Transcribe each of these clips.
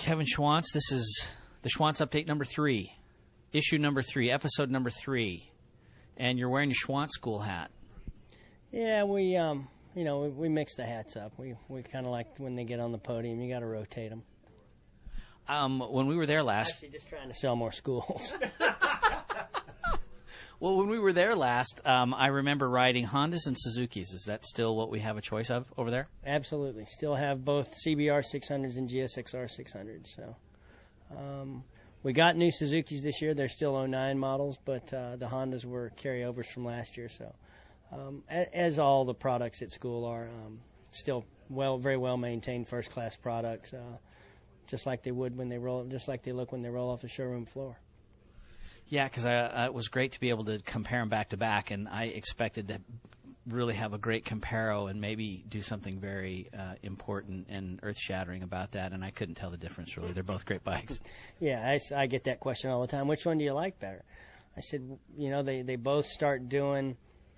Kevin Schwantz. This is the Schwantz Update number 3, issue number 3, episode number 3, and you're wearing your Schwantz school hat. Yeah, we mix the hats up. We kind of like when they get on the podium, you got to rotate them. When we were there last, Actually, just trying to sell more schools. Well, when we were there last, I remember riding Hondas and Suzukis. Is that still what we have a choice of over there? Absolutely. Still have both CBR 600s and GSXR 600s. So we got new Suzukis this year. They're still 09 models, but the Hondas were carryovers from last year. So as all the products at school are, still very well maintained, first class products, just like they would when they roll, just like they look when they roll off the showroom floor. Yeah, because it was great to be able to compare them back to back, and I expected to really have a great comparo and maybe do something very important and earth-shattering about that, and I couldn't tell the difference, really. They're both great bikes. Yeah, I get that question all the time. Which one do you like better? I said, they both start doing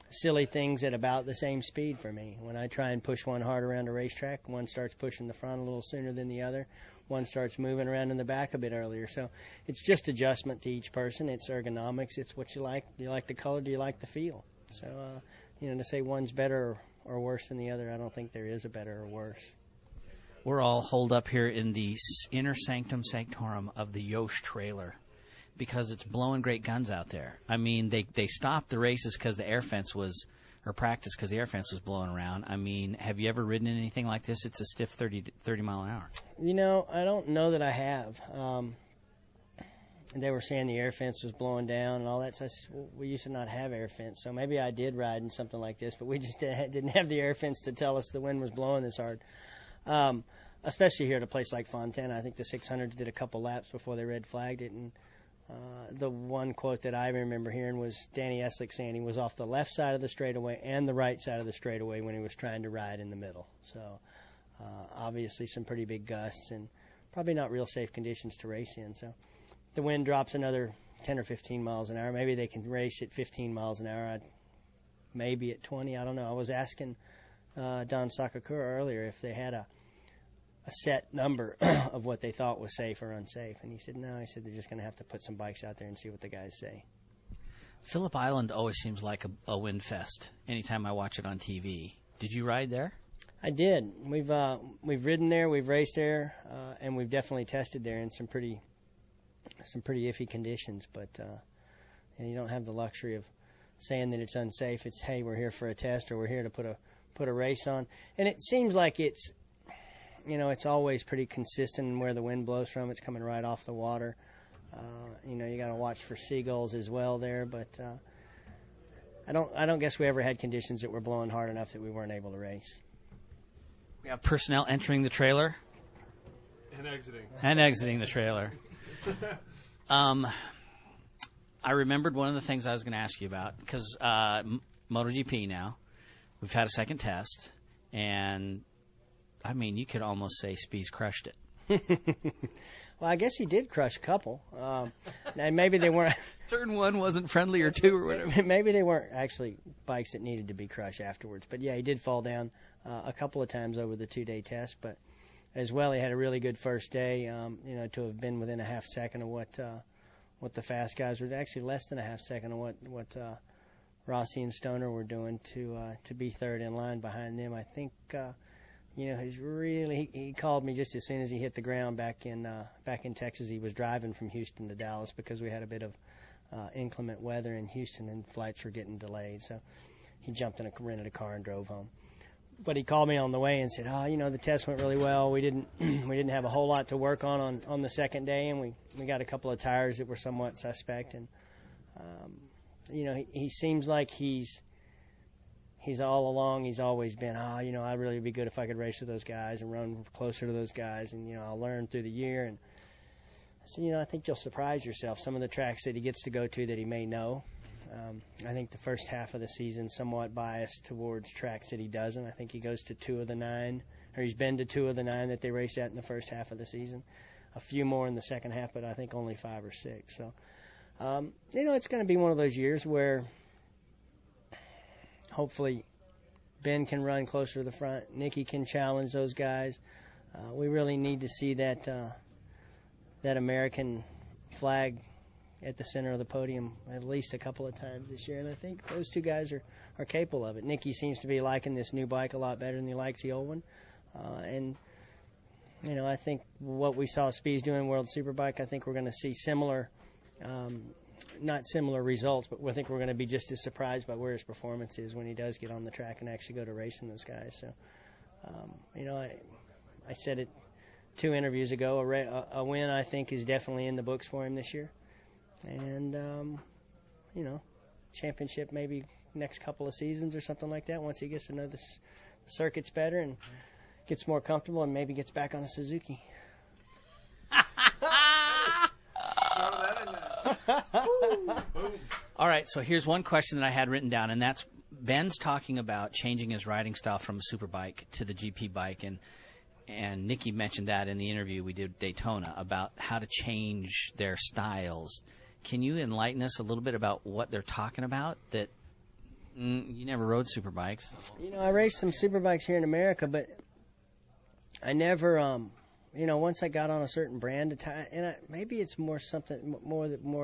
silly things at about the same speed for me. When I try and push one hard around a racetrack, one starts pushing the front a little sooner than the other. One starts moving around in the back a bit earlier. So it's just adjustment to each person. It's ergonomics. It's what you like. Do you like the color? Do you like the feel? So, to say one's better or worse than the other, I don't think there is a better or worse. We're all holed up here in the inner sanctum sanctorum of the Yosh trailer because it's blowing great guns out there. I mean, they stopped the races because the air fence was – or practice because the air fence was blowing around. I mean, have you ever ridden in anything like this? It's a stiff 30 mile an hour. I don't know that I have. They were saying the air fence was blowing down and all that. So I said, well, we used to not have air fence, so maybe I did ride in something like this, but we just didn't have the air fence to tell us the wind was blowing this hard. Especially here at a place like Fontana. I think the 600s did a couple laps before they red flagged it, and the one quote that I remember hearing was Danny Eslick saying he was off the left side of the straightaway and the right side of the straightaway when he was trying to ride in the middle. So obviously some pretty big gusts and probably not real safe conditions to race in. So the wind drops another 10 or 15 miles an hour. Maybe they can race at 15 miles an hour. Maybe at 20. I don't know. I was asking Don Sakakura earlier if they had a set number of what they thought was safe or unsafe. And he said, no, he said they're just going to have to put some bikes out there and see what the guys say. Phillip Island always seems like a wind fest anytime I watch it on TV. Did you ride there? I did. We've ridden there, we've raced there, and we've definitely tested there in some pretty iffy conditions. But you don't have the luxury of saying that it's unsafe. It's, hey, we're here for a test or we're here to put a race on. And it seems like it's always pretty consistent in where the wind blows from. It's coming right off the water. You got to watch for seagulls as well there. But I don't guess we ever had conditions that were blowing hard enough that we weren't able to race. We have personnel entering the trailer. And exiting the trailer. I remembered one of the things I was going to ask you about because MotoGP now, we've had a second test, and I mean, you could almost say Speed's crushed it. Well, I guess he did crush a couple. And maybe they weren't. Turn 1 wasn't friendly or 2 or whatever. Maybe they weren't actually bikes that needed to be crushed afterwards. But, yeah, he did fall down a couple of times over the 2-day test. But as well, he had a really good first day, to have been within a half second of what the fast guys were. Actually, less than a half second of what Rossi and Stoner were doing to be third in line behind them. I think he called me just as soon as he hit the ground back in Texas. He was driving from Houston to Dallas because we had a bit of inclement weather in Houston and flights were getting delayed. So he jumped in rented a car and drove home. But he called me on the way and said, the test went really well. We didn't have a whole lot to work on the second day, and we got a couple of tires that were somewhat suspect. And he seems like he's all along, he's always been, I'd really be good if I could race with those guys and run closer to those guys, and, I'll learn through the year. And I said, I think you'll surprise yourself. Some of the tracks that he gets to go to that he may know. I think the first half of the season somewhat biased towards tracks that he doesn't. I think he goes to 2 of the 9, or he's been to 2 of the 9 that they race at in the first half of the season. A few more in the second half, but I think only 5 or 6. So, it's going to be one of those years where hopefully Ben can run closer to the front. Nicky can challenge those guys. We really need to see that that American flag at the center of the podium at least a couple of times this year, and I think those two guys are capable of it. Nicky seems to be liking this new bike a lot better than he likes the old one, and I think what we saw Speeds doing World Superbike, I think we're going to see similar, not similar results, but I think we're going to be just as surprised by where his performance is when he does get on the track and actually go to racing those guys. So, I said it 2 interviews ago, a win I think is definitely in the books for him this year. And, championship maybe next couple of seasons or something like that once he gets to know the circuit's better and gets more comfortable and maybe gets back on a Suzuki. All right, so here's one question that I had written down, and that's Ben's talking about changing his riding style from a superbike to the GP bike, and Nicky mentioned that in the interview we did at Daytona about how to change their styles. Can you enlighten us a little bit about what they're talking about? That you never rode superbikes. I raced some superbikes here in America, but I never, once I got on a certain brand of tire, and maybe it's more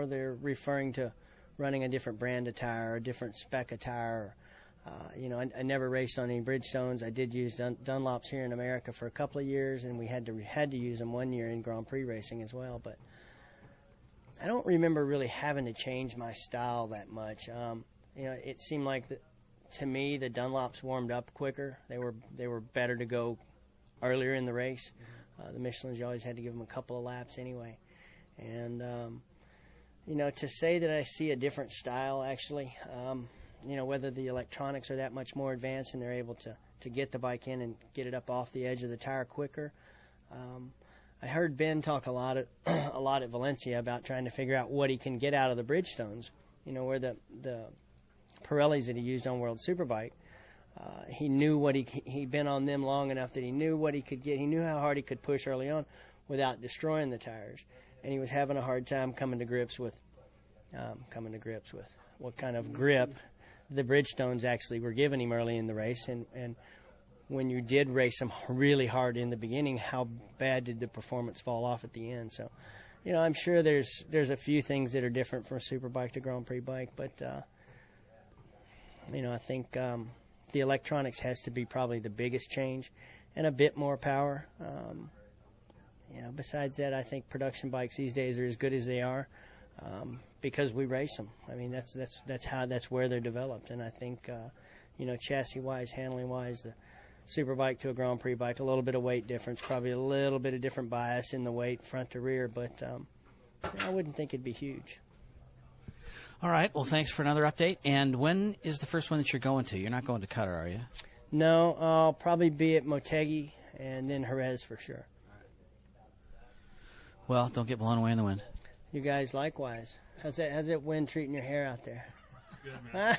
they're referring to running a different brand of tire, or a different spec of tire. I never raced on any Bridgestones. I did use Dunlops here in America for a couple of years, and we had to use them 1 year in Grand Prix racing as well. But I don't remember really having to change my style that much. It seemed like to me the Dunlops warmed up quicker. They were better to go earlier in the race. The Michelins, you always had to give them a couple of laps anyway. And to say that I see a different style actually. Whether the electronics are that much more advanced and they're able to get the bike in and get it up off the edge of the tire quicker. I heard Ben talk a lot at Valencia about trying to figure out what he can get out of the Bridgestones. Where the Pirellis that he used on World Superbike, he knew what he'd been on them long enough that he knew what he could get. He knew how hard he could push early on without destroying the tires, and he was having a hard time coming to grips with what kind of grip the Bridgestones actually were giving him early in the race, and when you did race them really hard in the beginning, how bad did the performance fall off at the end? So, I'm sure there's a few things that are different from a superbike to Grand Prix bike, but I think the electronics has to be probably the biggest change, and a bit more power. Besides that, I think production bikes these days are as good as they are. Because we race them. I mean, that's where they're developed. And I think, chassis-wise, handling-wise, the superbike to a Grand Prix bike, a little bit of weight difference, probably a little bit of different bias in the weight front to rear, but I wouldn't think it'd be huge. All right. Well, thanks for another update. And when is the first one that you're going to? You're not going to Qatar, are you? No, I'll probably be at Motegi and then Jerez for sure. Well, don't get blown away in the wind. You guys likewise. How's that wind treating your hair out there? It's good, man.